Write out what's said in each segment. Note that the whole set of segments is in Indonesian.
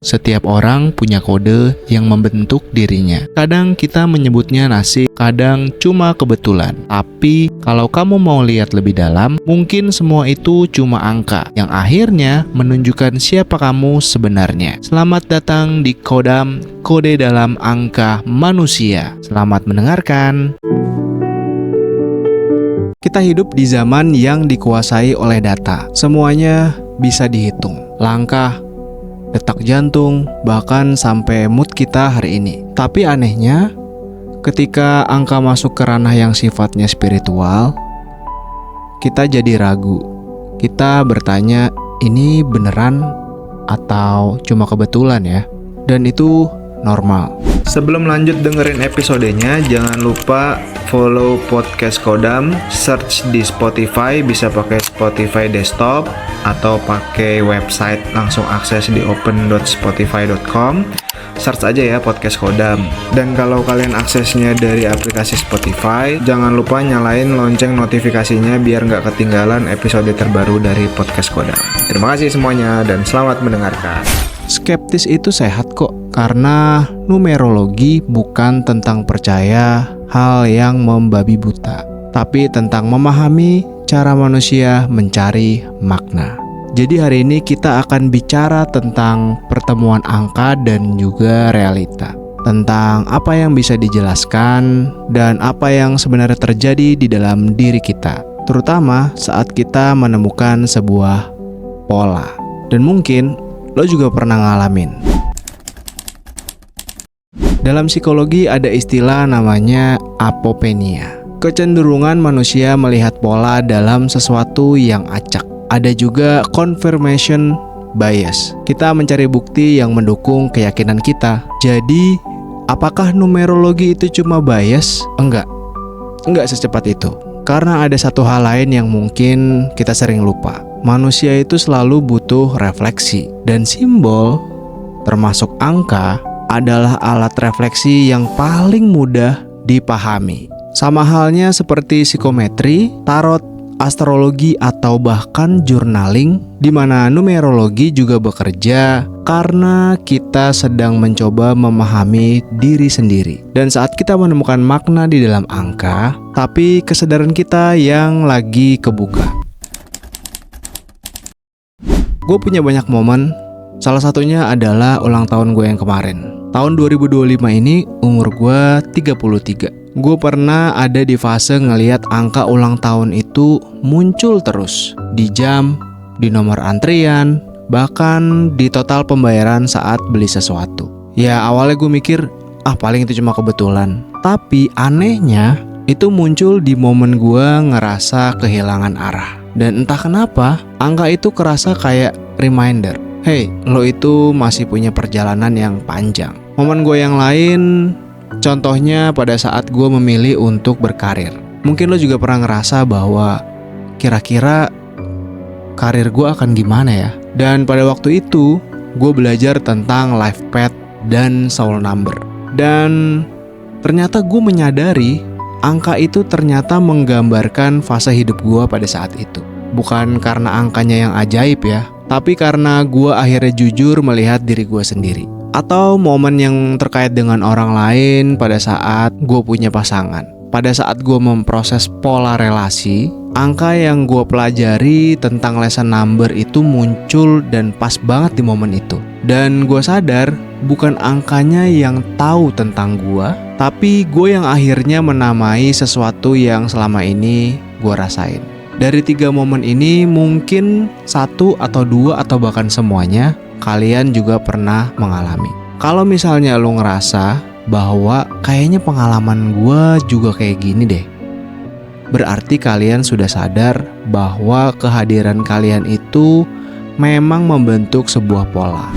Setiap orang punya kode yang membentuk dirinya. Kadang kita menyebutnya nasib, kadang cuma kebetulan. Tapi kalau kamu mau lihat lebih dalam, mungkin semua itu cuma angka yang akhirnya menunjukkan siapa kamu sebenarnya. Selamat datang di Kodam, kode dalam angka manusia. Selamat mendengarkan. Kita hidup di zaman yang dikuasai oleh data. Semuanya bisa dihitung. Langkah, detak jantung, bahkan sampai mood kita hari ini. Tapi anehnya, ketika angka masuk ke ranah yang sifatnya spiritual, kita jadi ragu. Kita bertanya, ini beneran atau cuma kebetulan ya? Dan itu normal. Sebelum lanjut dengerin episodenya, jangan lupa follow podcast Kodam, search di Spotify, bisa pakai Spotify desktop atau pakai website langsung akses di open.spotify.com. Search aja ya podcast Kodam. Dan kalau kalian aksesnya dari aplikasi Spotify, jangan lupa nyalain lonceng notifikasinya biar nggak ketinggalan episode terbaru dari podcast Kodam. Terima kasih semuanya dan selamat mendengarkan. Skeptis itu sehat kok, karena numerologi bukan tentang percaya hal yang membabi buta, tapi tentang memahami cara manusia mencari makna. Jadi hari ini kita akan bicara tentang pertemuan angka dan juga realita, tentang apa yang bisa dijelaskan dan apa yang sebenarnya terjadi di dalam diri kita, terutama saat kita menemukan sebuah pola. Dan mungkin lo juga pernah ngalamin. Dalam psikologi ada istilah namanya apopenia. Kecenderungan manusia melihat pola dalam sesuatu yang acak. Ada juga confirmation bias. Kita mencari bukti yang mendukung keyakinan kita. Jadi, apakah numerologi itu cuma bias? Enggak secepat itu. Karena ada satu hal lain yang mungkin kita sering lupa. Manusia itu selalu butuh refleksi, dan simbol, termasuk angka, adalah alat refleksi yang paling mudah dipahami. Sama halnya seperti psikometri, tarot, astrologi, atau bahkan journaling, di mana numerologi juga bekerja karena kita sedang mencoba memahami diri sendiri. Dan saat kita menemukan makna di dalam angka, tapi kesadaran kita yang lagi kebuka. Gue punya banyak momen, salah satunya adalah ulang tahun gue yang kemarin. Tahun 2025 ini umur gue 33. Gue pernah ada di fase ngelihat angka ulang tahun itu muncul terus. Di jam, di nomor antrian, bahkan di total pembayaran saat beli sesuatu. Ya awalnya gue mikir, paling itu cuma kebetulan. Tapi anehnya, itu muncul di momen gue ngerasa kehilangan arah. Dan entah kenapa, angka itu kerasa kayak reminder. Hey, lo itu masih punya perjalanan yang panjang. Momen gue yang lain, contohnya pada saat gue memilih untuk berkarir. Mungkin lo juga pernah ngerasa bahwa kira-kira karir gue akan gimana ya? Dan pada waktu itu, gue belajar tentang life path dan soul number. Dan ternyata gue menyadari angka itu ternyata menggambarkan fase hidup gue pada saat itu. Bukan karena angkanya yang ajaib ya, tapi karena gue akhirnya jujur melihat diri gue sendiri. Atau momen yang terkait dengan orang lain pada saat gue punya pasangan. Pada saat gue memproses pola relasi, angka yang gue pelajari tentang lesson number itu muncul dan pas banget di momen itu. Dan gue sadar bukan angkanya yang tahu tentang gue, tapi gue yang akhirnya menamai sesuatu yang selama ini gue rasain. Dari 3 momen ini mungkin 1 atau 2 atau bahkan semuanya kalian juga pernah mengalami. Kalau misalnya lo ngerasa bahwa kayaknya pengalaman gue juga kayak gini deh, berarti kalian sudah sadar bahwa kehadiran kalian itu memang membentuk sebuah pola.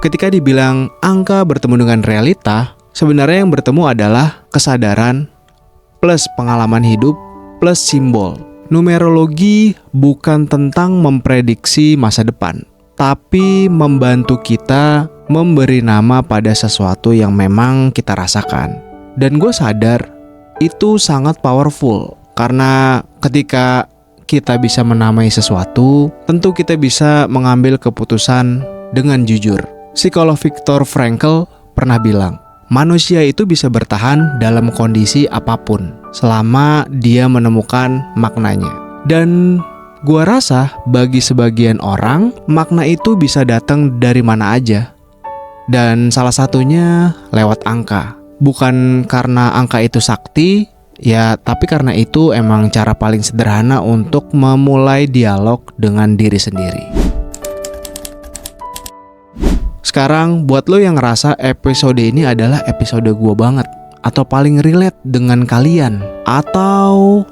Ketika dibilang angka bertemu dengan realita, sebenarnya yang bertemu adalah kesadaran plus pengalaman hidup plus simbol. Numerologi bukan tentang memprediksi masa depan, tapi membantu kita memberi nama pada sesuatu yang memang kita rasakan. Dan gue sadar itu sangat powerful, karena ketika kita bisa menamai sesuatu, tentu kita bisa mengambil keputusan dengan jujur. Psikolog Viktor Frankl pernah bilang, manusia itu bisa bertahan dalam kondisi apapun selama dia menemukan maknanya. Dan gua rasa bagi sebagian orang, makna itu bisa datang dari mana aja. Dan salah satunya lewat angka. Bukan karena angka itu sakti, ya, tapi karena itu emang cara paling sederhana untuk memulai dialog dengan diri sendiri. Sekarang buat lo yang ngerasa episode ini adalah episode gue banget, atau paling relate dengan kalian, atau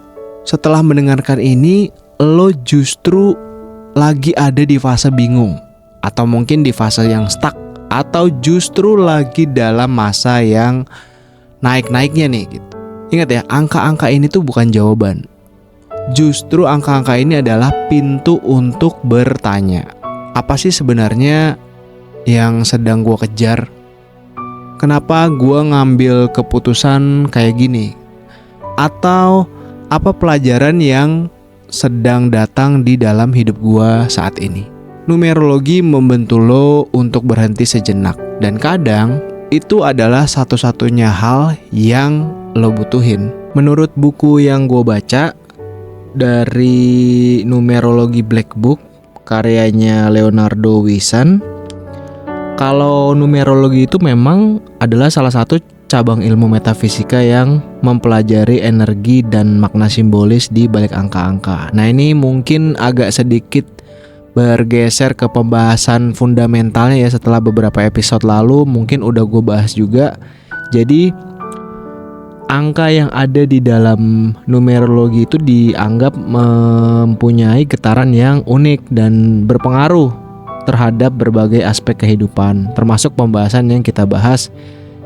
setelah mendengarkan ini lo justru lagi ada di fase bingung, atau mungkin di fase yang stuck, atau justru lagi dalam masa yang naik-naiknya nih gitu. Ingat ya, angka-angka ini tuh bukan jawaban. Justru angka-angka ini adalah pintu untuk bertanya. Apa sih sebenarnya yang sedang gue kejar? Kenapa gue ngambil keputusan kayak gini? Atau apa pelajaran yang sedang datang di dalam hidup gue saat ini? Numerologi membantu lo untuk berhenti sejenak. Dan kadang itu adalah satu-satunya hal yang lo butuhin. Menurut buku yang gue baca dari Numerologi Black Book karyanya Leonardo Wisan, kalau numerologi itu memang adalah salah satu cabang ilmu metafisika yang mempelajari energi dan makna simbolis di balik angka-angka. Nah, ini mungkin agak sedikit bergeser ke pembahasan fundamentalnya ya, setelah beberapa episode lalu mungkin udah gue bahas juga. Jadi angka yang ada di dalam numerologi itu dianggap mempunyai getaran yang unik dan berpengaruh terhadap berbagai aspek kehidupan, termasuk pembahasan yang kita bahas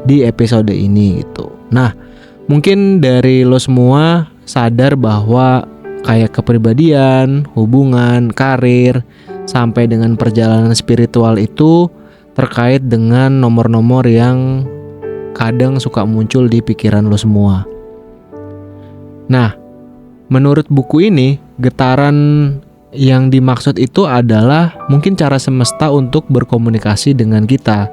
di episode ini gitu. Nah, mungkin dari lo semua sadar bahwa kayak kepribadian, hubungan, karir, sampai dengan perjalanan spiritual itu terkait dengan nomor-nomor yang kadang suka muncul di pikiran lo semua. Nah, menurut buku ini, getaran yang dimaksud itu adalah mungkin cara semesta untuk berkomunikasi dengan kita.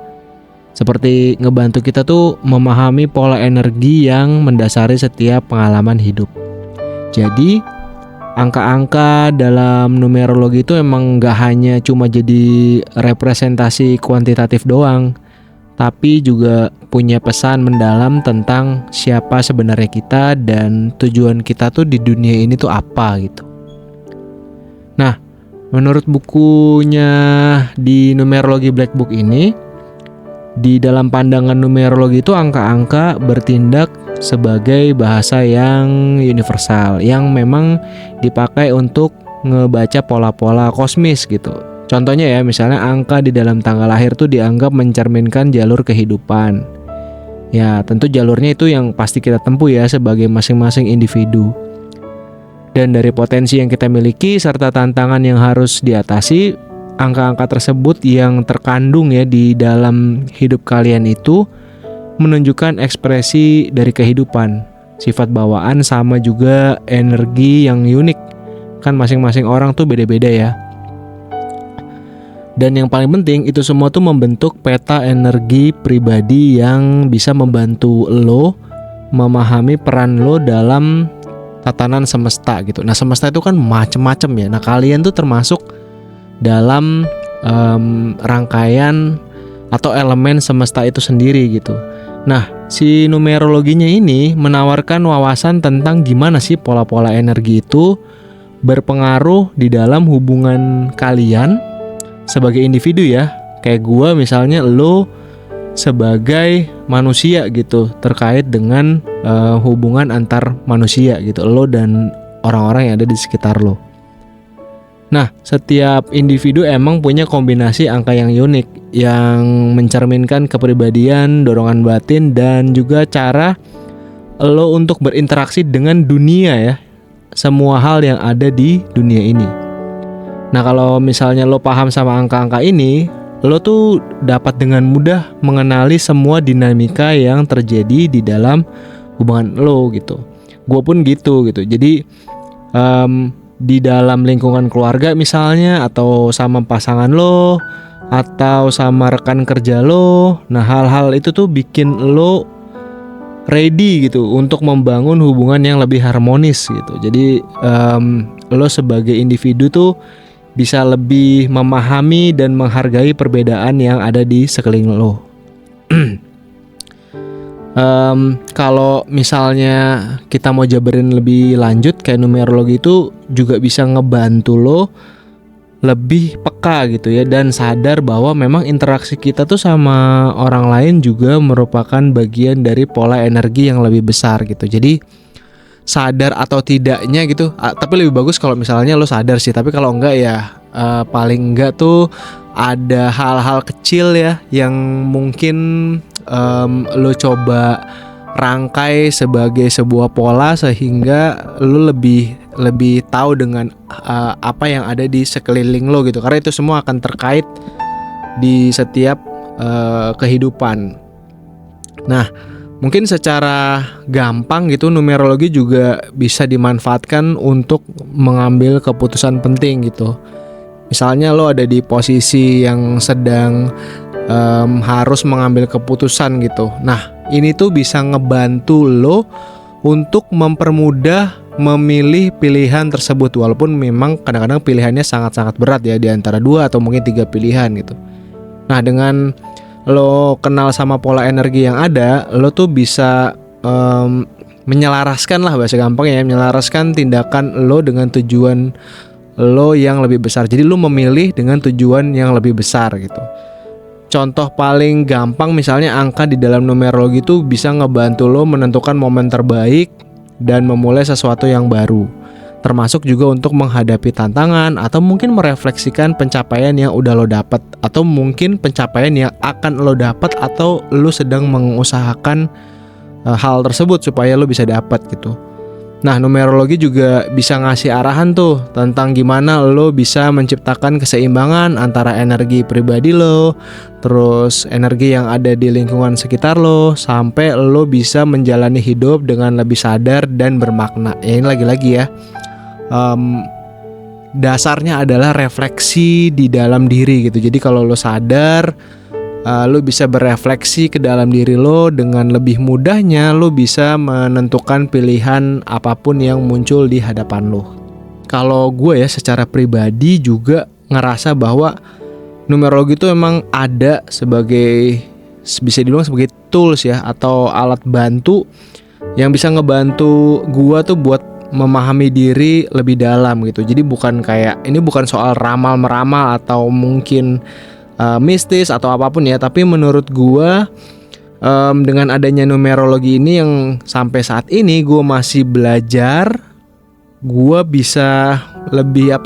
Seperti ngebantu kita tuh memahami pola energi yang mendasari setiap pengalaman hidup. Jadi, angka-angka dalam numerologi itu emang gak hanya cuma jadi representasi kuantitatif doang, tapi juga punya pesan mendalam tentang siapa sebenarnya kita dan tujuan kita tuh di dunia ini tuh apa gitu. Nah, menurut bukunya di Numerologi Black Book ini, di dalam pandangan numerologi itu angka-angka bertindak sebagai bahasa yang universal, yang memang dipakai untuk ngebaca pola-pola kosmis gitu. Contohnya ya, misalnya angka di dalam tanggal lahir tuh dianggap mencerminkan jalur kehidupan. Ya, tentu jalurnya itu yang pasti kita tempuh ya sebagai masing-masing individu. Dan dari potensi yang kita miliki serta tantangan yang harus diatasi, angka-angka tersebut yang terkandung ya di dalam hidup kalian itu menunjukkan ekspresi dari kehidupan, sifat bawaan sama juga energi yang unik. Kan masing-masing orang tuh beda-beda ya. Dan yang paling penting itu semua tuh membentuk peta energi pribadi yang bisa membantu lo memahami peran lo dalam tatanan semesta gitu. Nah, semesta itu kan macem-macem ya. Nah, kalian tuh termasuk dalam rangkaian atau elemen semesta itu sendiri gitu. Nah, si numerologinya ini menawarkan wawasan tentang gimana sih pola-pola energi itu berpengaruh di dalam hubungan kalian sebagai individu ya. Kayak gue misalnya, lo sebagai manusia gitu, terkait dengan hubungan antar manusia gitu, lo dan orang-orang yang ada di sekitar lo. Nah, setiap individu emang punya kombinasi angka yang unik yang mencerminkan kepribadian, dorongan batin, dan juga cara lo untuk berinteraksi dengan dunia ya, semua hal yang ada di dunia ini. Nah, kalau misalnya lo paham sama angka-angka ini, lo tuh dapat dengan mudah mengenali semua dinamika yang terjadi di dalam hubungan lo gitu. Gue pun gitu. Jadi di dalam lingkungan keluarga misalnya, atau sama pasangan lo, atau sama rekan kerja lo. Nah, hal-hal itu tuh bikin lo ready gitu untuk membangun hubungan yang lebih harmonis gitu. Jadi lo sebagai individu tuh bisa lebih memahami dan menghargai perbedaan yang ada di sekeliling lo. Kalau misalnya kita mau jabarin lebih lanjut, kayak numerologi itu juga bisa ngebantu lo lebih peka gitu ya, dan sadar bahwa memang interaksi kita tuh sama orang lain juga merupakan bagian dari pola energi yang lebih besar gitu. Jadi sadar atau tidaknya gitu, tapi lebih bagus kalau misalnya lo sadar sih. Tapi kalau enggak ya paling enggak tuh ada hal-hal kecil ya yang mungkin lo coba rangkai sebagai sebuah pola sehingga lo lebih tahu dengan apa yang ada di sekeliling lo gitu, karena itu semua akan terkait di setiap kehidupan. Nah, mungkin secara gampang gitu numerologi juga bisa dimanfaatkan untuk mengambil keputusan penting gitu. Misalnya lo ada di posisi yang sedang harus mengambil keputusan gitu. Nah, ini tuh bisa ngebantu lo untuk mempermudah memilih pilihan tersebut, walaupun memang kadang-kadang pilihannya sangat-sangat berat ya, di antara 2 atau mungkin 3 pilihan gitu. Nah, dengan lo kenal sama pola energi yang ada, lo tuh bisa menyelaraskan lah, bahasa gampangnya ya, menyelaraskan tindakan lo dengan tujuan lo yang lebih besar. Jadi lo memilih dengan tujuan yang lebih besar gitu. Contoh paling gampang misalnya angka di dalam numerologi itu bisa ngebantu lo menentukan momen terbaik dan memulai sesuatu yang baru, termasuk juga untuk menghadapi tantangan atau mungkin merefleksikan pencapaian yang udah lo dapat, atau mungkin pencapaian yang akan lo dapat atau lo sedang mengusahakan hal tersebut supaya lo bisa dapat gitu. Nah, numerologi juga bisa ngasih arahan tuh tentang gimana lo bisa menciptakan keseimbangan antara energi pribadi lo, terus energi yang ada di lingkungan sekitar lo, sampai lo bisa menjalani hidup dengan lebih sadar dan bermakna. Ya, ini lagi-lagi ya, dasarnya adalah refleksi di dalam diri gitu. Jadi kalau lo sadar, lo bisa berefleksi ke dalam diri lo, dengan lebih mudahnya lo bisa menentukan pilihan apapun yang muncul di hadapan lo. Kalau gue ya secara pribadi juga ngerasa bahwa numerologi itu emang ada sebagai, bisa dibilang sebagai tools ya, atau alat bantu yang bisa ngebantu gue tuh buat memahami diri lebih dalam gitu. Jadi bukan kayak, ini bukan soal ramal-meramal atau mungkin mistis atau apapun ya, tapi menurut gua dengan adanya numerologi ini yang sampai saat ini gua masih belajar, gua bisa lebih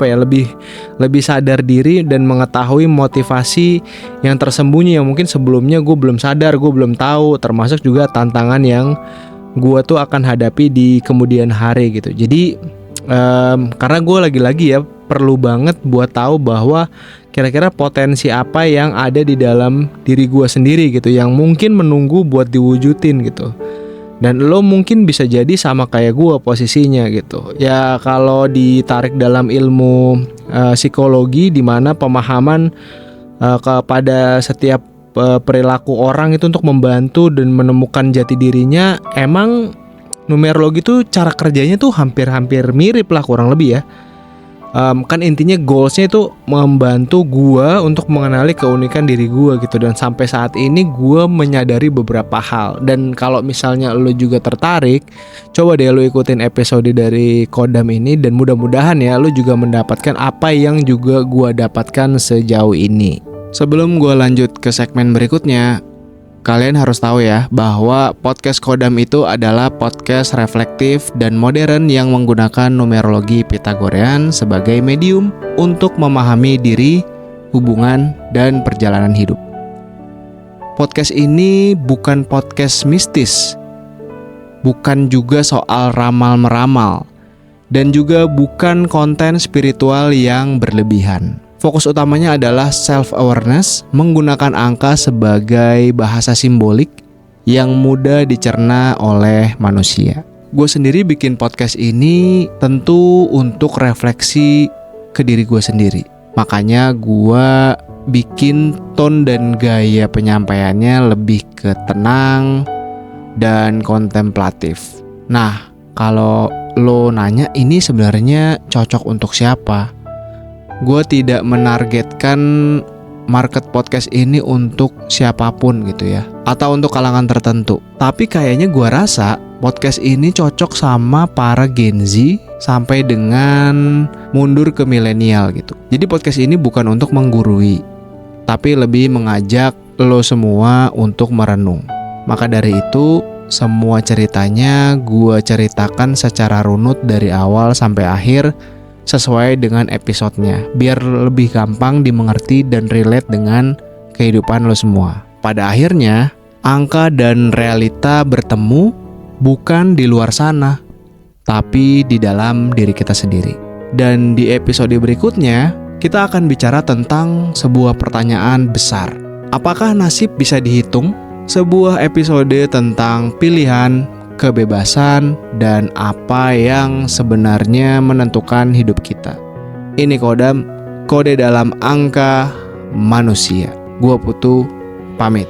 lebih sadar diri dan mengetahui motivasi yang tersembunyi yang mungkin sebelumnya gua belum sadar, gua belum tahu, termasuk juga tantangan yang gua tuh akan hadapi di kemudian hari gitu. Jadi karena gua lagi-lagi ya perlu banget buat tahu bahwa kira-kira potensi apa yang ada di dalam diri gue sendiri gitu, yang mungkin menunggu buat diwujudin gitu. Dan lo mungkin bisa jadi sama kayak gue posisinya gitu. Ya kalau ditarik dalam ilmu psikologi, di mana pemahaman kepada setiap perilaku orang itu untuk membantu dan menemukan jati dirinya, emang numerologi tuh cara kerjanya tuh hampir-hampir mirip lah kurang lebih ya. Kan intinya goalsnya itu membantu gue untuk mengenali keunikan diri gue gitu. Dan sampai saat ini gue menyadari beberapa hal. Dan kalau misalnya lo juga tertarik, coba deh lo ikutin episode dari Kodam ini, dan mudah-mudahan ya lo juga mendapatkan apa yang juga gue dapatkan sejauh ini. Sebelum gue lanjut ke segmen berikutnya, kalian harus tahu ya bahwa podcast Kodam itu adalah podcast reflektif dan modern yang menggunakan numerologi Pythagorean sebagai medium untuk memahami diri, hubungan, dan perjalanan hidup. Podcast ini bukan podcast mistis, bukan juga soal ramal-meramal, dan juga bukan konten spiritual yang berlebihan. Fokus utamanya adalah self-awareness, menggunakan angka sebagai bahasa simbolik yang mudah dicerna oleh manusia. Gue sendiri bikin podcast ini tentu untuk refleksi ke diri gue sendiri. Makanya gue bikin tone dan gaya penyampaiannya lebih ke tenang dan kontemplatif. Nah, kalau lo nanya ini sebenarnya cocok untuk siapa? Gue tidak menargetkan market podcast ini untuk siapapun gitu ya, atau untuk kalangan tertentu. Tapi kayaknya gue rasa podcast ini cocok sama para Gen Z sampai dengan mundur ke milenial gitu. Jadi podcast ini bukan untuk menggurui, tapi lebih mengajak lo semua untuk merenung. Maka dari itu, semua ceritanya gue ceritakan secara runut dari awal sampai akhir sesuai dengan episodenya, biar lebih gampang dimengerti dan relate dengan kehidupan lo semua. Pada akhirnya, angka dan realita bertemu bukan di luar sana, tapi di dalam diri kita sendiri. Dan di episode berikutnya, kita akan bicara tentang sebuah pertanyaan besar. Apakah nasib bisa dihitung? Sebuah episode tentang pilihan, kebebasan, dan apa yang sebenarnya menentukan hidup kita. Ini Kodam, kode dalam angka manusia. Gua Putu, pamit.